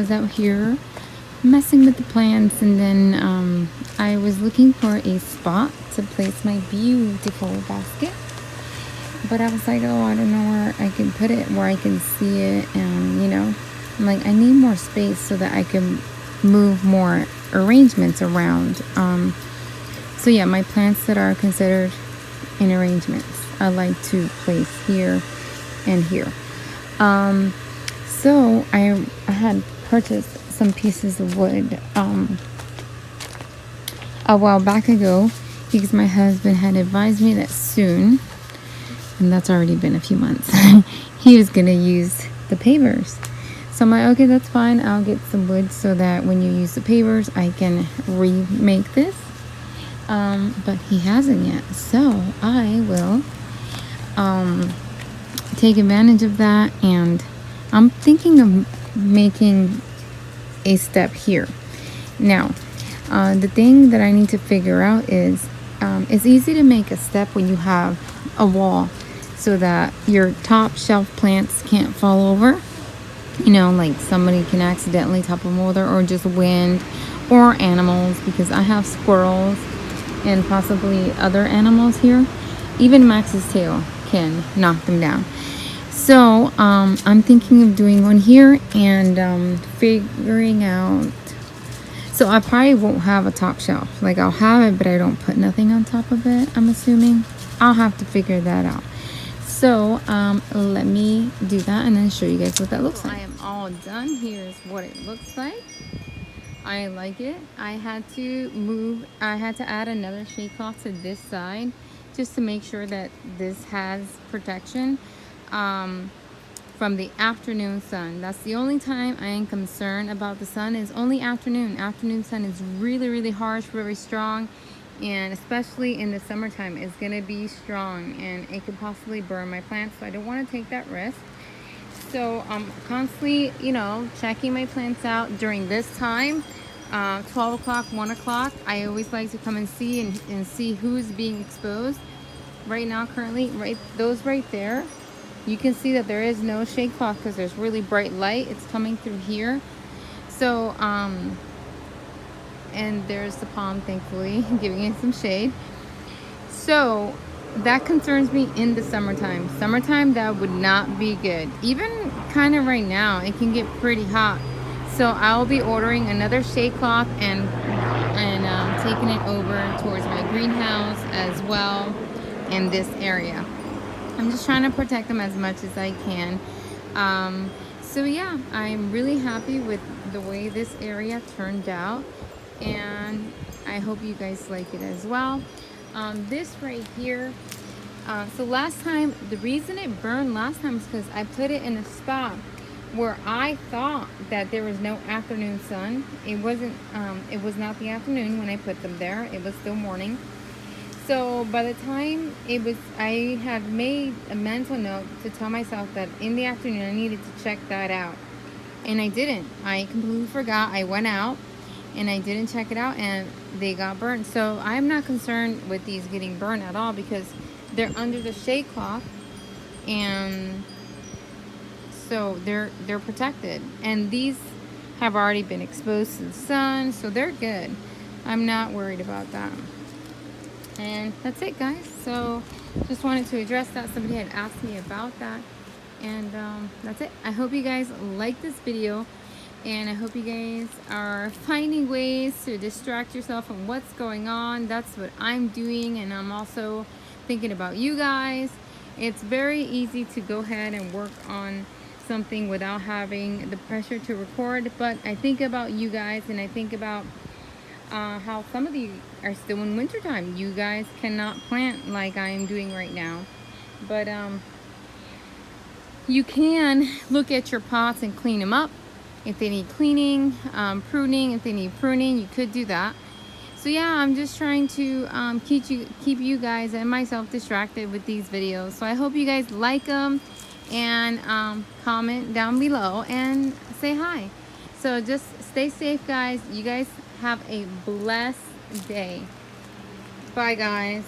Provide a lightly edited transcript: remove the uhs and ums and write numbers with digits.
was out here messing with the plants, and then I was looking for a spot to place my beautiful basket. But I was like, oh, I don't know where I can put it, where I can see it. And, you know, I'm like, I need more space so that I can move more arrangements around. So yeah, my plants that are considered in arrangements, I like to place here and here. So I had purchased some pieces of wood a while back ago, because my husband had advised me that soon, and that's already been a few months, he was gonna use the pavers. So I'm like, okay, that's fine, I'll get some wood so that when you use the pavers I can remake this. But he hasn't yet, so I will take advantage of that, and I'm thinking of making a step here. Now, the thing that I need to figure out is it's easy to make a step when you have a wall so that your top shelf plants can't fall over. You know, like somebody can accidentally topple them over, or just wind, or animals, because I have squirrels and possibly other animals here. Even Max's tail can knock them down. So I'm thinking of doing one here, and figuring out. So I probably won't have a top shelf. Like, I'll have it, but I don't put nothing on top of it, I'm assuming. I'll have to figure that out. So let me do that and then show you guys what that looks like. I am all done. Here's what it looks like. I like it. I had to add another shade cloth to this side just to make sure that this has protection from the afternoon sun. That's the only time I am concerned about the sun, is only afternoon. Afternoon sun is really, really harsh, very strong, and especially in the summertime it's gonna be strong, and it could possibly burn my plants, so I don't want to take that risk. So I'm constantly, you know, checking my plants out during this time. 12 o'clock, 1 o'clock, I always like to come and see and see who's being exposed. Right now, currently, those right there, you can see that there is no shade cloth because there's really bright light. It's coming through here. So, and there's the palm, thankfully, giving it some shade. So that concerns me in the summertime. Summertime, that would not be good. Even kind of right now, it can get pretty hot. So I'll be ordering another shade cloth and taking it over towards my greenhouse as well in this area. I'm just trying to protect them as much as I can. So yeah, I'm really happy with the way this area turned out, and I hope you guys like it as well. This right here, so last time, the reason it burned last time is because I put it in a spot where I thought that there was no afternoon sun. It wasn't, it was not the afternoon when I put them there. It was still morning. So by the time it was, I had made a mental note to tell myself that in the afternoon I needed to check that out. And I didn't. I completely forgot. I went out and I didn't check it out, and they got burnt. So I'm not concerned with these getting burnt at all, because they're under the shade cloth, and so they're protected. And these have already been exposed to the sun, so they're good. I'm not worried about that. And that's it, guys. So just wanted to address that. Somebody had asked me about that, and that's it. I hope you guys like this video, and I hope you guys are finding ways to distract yourself from what's going on. That's what I'm doing, and I'm also thinking about you guys. It's very easy to go ahead and work on something without having the pressure to record, but I think about you guys, and I think about how some of you are still in wintertime. You guys cannot plant like I am doing right now, but you can look at your pots and clean them up if they need cleaning, pruning if they need pruning. You could do that. So yeah, I'm just trying to keep you guys and myself distracted with these videos. So I hope you guys like them, and comment down below and say hi. So just stay safe, guys. You guys have a blessed day. Bye, guys.